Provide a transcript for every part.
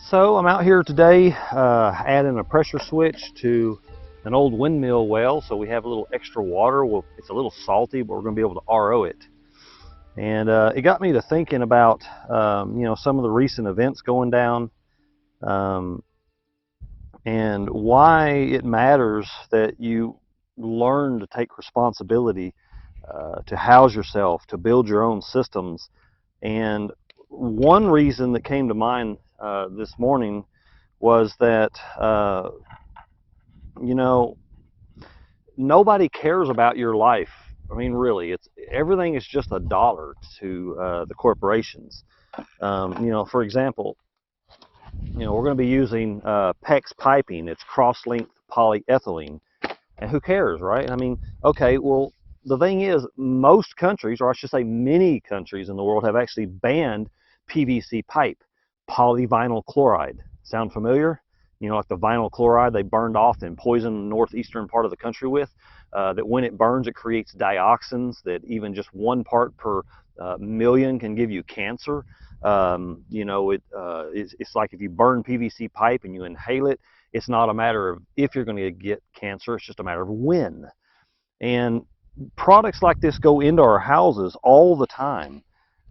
So I'm out here today adding a pressure switch to an old windmill well, so we have a little extra water. Well, it's a little salty, but we're going to be able to RO it. And it got me to thinking about some of the recent events going down, um, and why it matters that you learn to take responsibility, to house yourself, to build your own systems. And one reason that came to mind this morning was that you know nobody cares about your life. I mean, really, it's everything is just a dollar to the corporations. For example, we're going to be using PEX piping. It's cross-linked polyethylene, and who cares, right? I mean, okay, well, the thing is, most countries, or I should say many countries in the world, have actually banned PVC pipe, polyvinyl chloride. Sound familiar? Like the vinyl chloride they burned off and poisoned the northeastern part of the country with, that when it burns, it creates dioxins that even just 1 part per million can give you cancer. It's like if you burn PVC pipe and you inhale it, it's not a matter of if you're going to get cancer, it's just a matter of when. And products like this go into our houses all the time.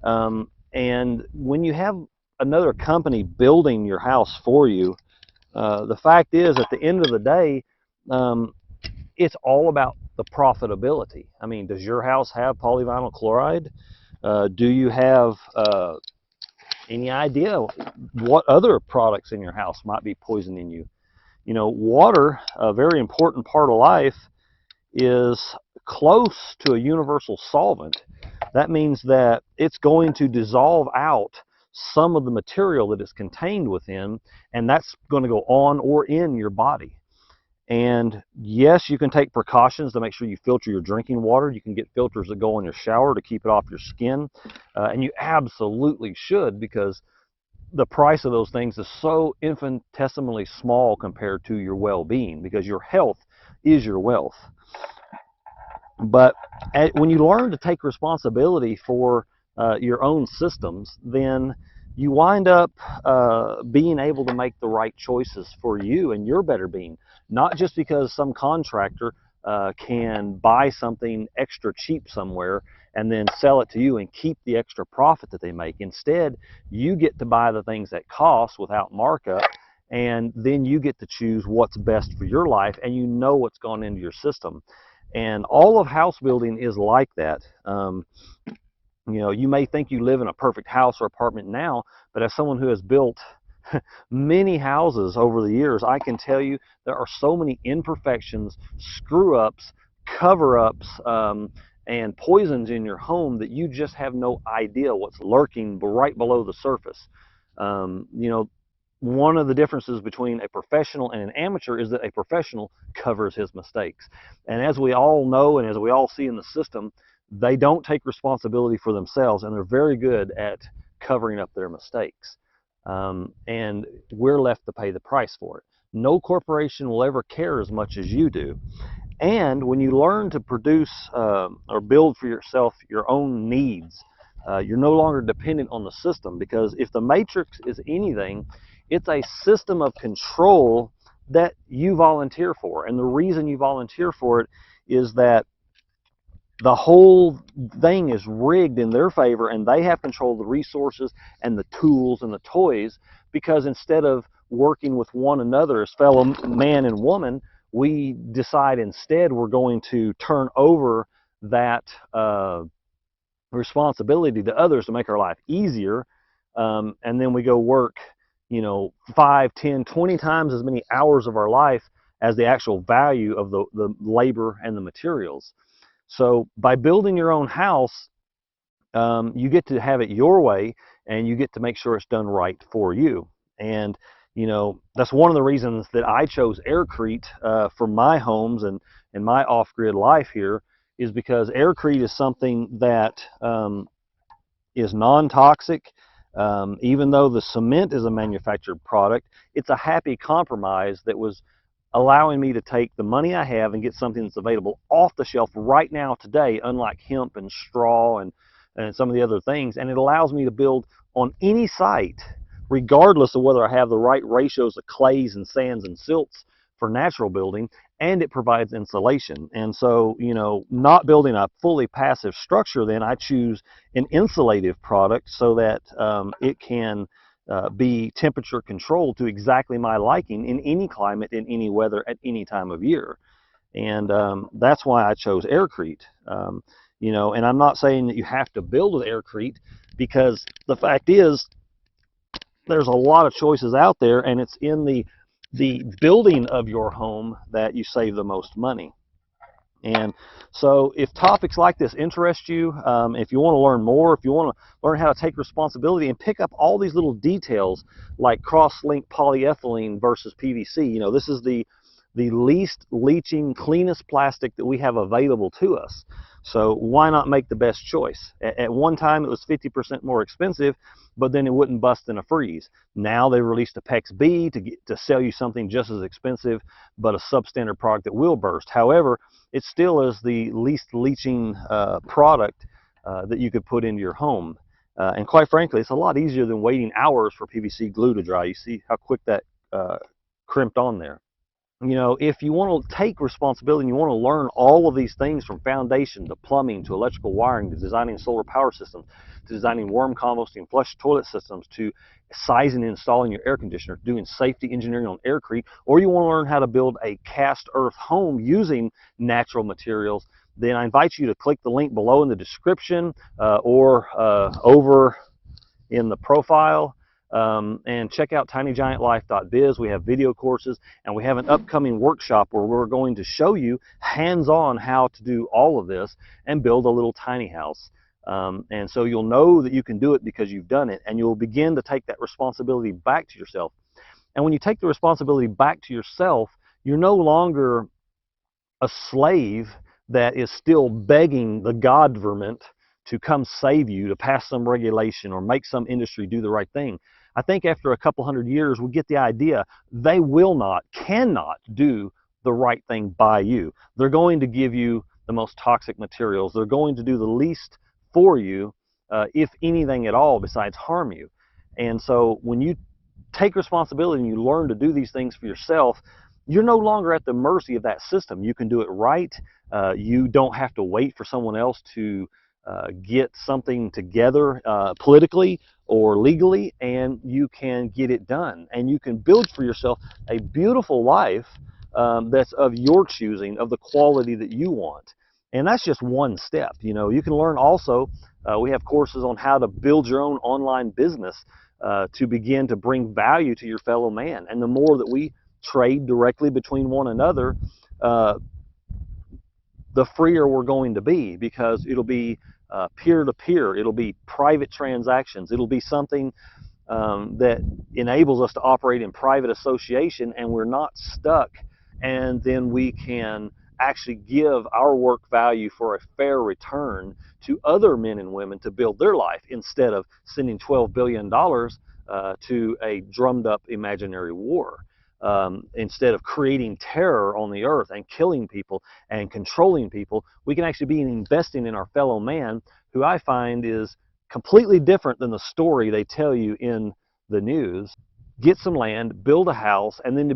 And when you have another company building your house for you, the fact is, at the end of the day, it's all about the profitability. I mean, does your house have polyvinyl chloride? Do you have any idea what other products in your house might be poisoning you? Water, a very important part of life, is close to a universal solvent. That means that it's going to dissolve out some of the material that is contained within, and that's going to go on or in your body. And yes, you can take precautions to make sure you filter your drinking water. You can get filters that go in your shower to keep it off your skin, and you absolutely should, because the price of those things is so infinitesimally small compared to your well-being, because your health is your wealth. But when you learn to take responsibility for your own systems, then you wind up being able to make the right choices for you and your better being. Not just because some contractor can buy something extra cheap somewhere and then sell it to you and keep the extra profit that they make. Instead, you get to buy the things that cost without markup, and then you get to choose what's best for your life, and you know what's gone into your system. And all of house building is like that. You may think you live in a perfect house or apartment now, but as someone who has built many houses over the years, I can tell you there are so many imperfections, screw-ups, cover-ups, and poisons in your home that you just have no idea what's lurking right below the surface. One of the differences between a professional and an amateur is that a professional covers his mistakes. And as we all know, and as we all see in the system, they don't take responsibility for themselves, and they're very good at covering up their mistakes. And we're left to pay the price for it. No corporation will ever care as much as you do. And when you learn to produce or build for yourself your own needs, you're no longer dependent on the system, because if the matrix is anything, it's a system of control that you volunteer for. And the reason you volunteer for it is that the whole thing is rigged in their favor, and they have control of the resources and the tools and the toys, because instead of working with one another as fellow man and woman, we decide instead we're going to turn over that responsibility to others to make our life easier, and then we go work 5, 10, 20 times as many hours of our life as the actual value of the labor and the materials. So by building your own house, you get to have it your way, and you get to make sure it's done right for you. And that's one of the reasons that I chose AirCrete for my homes and my off-grid life here, is because AirCrete is something that is non-toxic. Even though the cement is a manufactured product, it's a happy compromise that was allowing me to take the money I have and get something that's available off the shelf right now today, unlike hemp and straw and some of the other things. And it allows me to build on any site regardless of whether I have the right ratios of clays and sands and silts for natural building, and it provides insulation. And so, not building a fully passive structure, then I choose an insulative product so that it can be temperature controlled to exactly my liking in any climate, in any weather, at any time of year. And that's why I chose AirCrete. And I'm not saying that you have to build with AirCrete, because the fact is there's a lot of choices out there, and it's in the building of your home that you save the most money. And so if topics like this interest you, if you want to learn more, if you want to learn how to take responsibility and pick up all these little details like cross-linked polyethylene versus PVC, this is the least leaching, cleanest plastic that we have available to us. So why not make the best choice? At one time it was 50% more expensive, but then it wouldn't bust in a freeze. Now they released a PEX B to sell you something just as expensive, but a substandard product that will burst. However, it still is the least leaching product that you could put into your home. And quite frankly, it's a lot easier than waiting hours for PVC glue to dry. You see how quick that crimped on there. If you want to take responsibility and you want to learn all of these things, from foundation to plumbing to electrical wiring to designing solar power systems to designing worm composting flush toilet systems to sizing and installing your air conditioner, doing safety engineering on AirCrete, or you want to learn how to build a cast earth home using natural materials, then I invite you to click the link below in the description or over in the profile. And check out tinygiantlife.biz. We have video courses, and we have an upcoming workshop where we're going to show you hands-on how to do all of this and build a little tiny house. And so you'll know that you can do it because you've done it, and you'll begin to take that responsibility back to yourself. And when you take the responsibility back to yourself, you're no longer a slave that is still begging the government to come save you, to pass some regulation or make some industry do the right thing. I think after a couple hundred years, we get the idea they will not, cannot do the right thing by you. They're going to give you the most toxic materials. They're going to do the least for you, if anything at all, besides harm you. And so when you take responsibility and you learn to do these things for yourself, you're no longer at the mercy of that system. You can do it right. You don't have to wait for someone else to get something together politically or legally, and you can get it done. And you can build for yourself a beautiful life that's of your choosing, of the quality that you want. And that's just one step. You can learn also, we have courses on how to build your own online business to begin to bring value to your fellow man. And the more that we trade directly between one another, the freer we're going to be, because it'll be peer-to-peer, it'll be private transactions, it'll be something that enables us to operate in private association, and we're not stuck, and then we can actually give our work value for a fair return to other men and women to build their life, instead of sending $12 billion to a drummed up imaginary war. Instead of creating terror on the earth and killing people and controlling people, we can actually be investing in our fellow man, who I find is completely different than the story they tell you in the news. Get some land, build a house, and then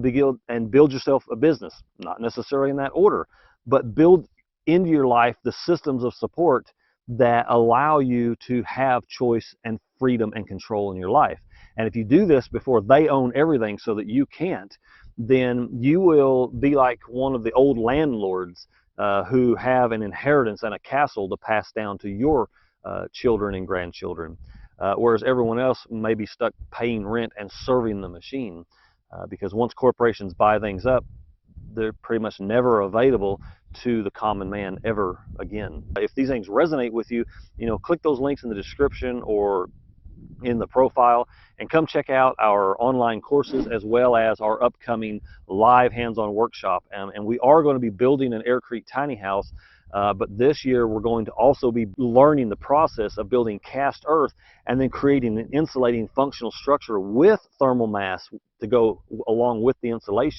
build yourself a business. Not necessarily in that order, but build into your life the systems of support that allow you to have choice and freedom and control in your life. And if you do this before they own everything so that you can't, then you will be like one of the old landlords who have an inheritance and a castle to pass down to your children and grandchildren, whereas everyone else may be stuck paying rent and serving the machine, because once corporations buy things up, they're pretty much never available to the common man ever again. If these things resonate with you, click those links in the description or in the profile, and come check out our online courses as well as our upcoming live hands-on workshop. And we are going to be building an AirCrete tiny house, but this year we're going to also be learning the process of building cast earth and then creating an insulating functional structure with thermal mass to go along with the insulation.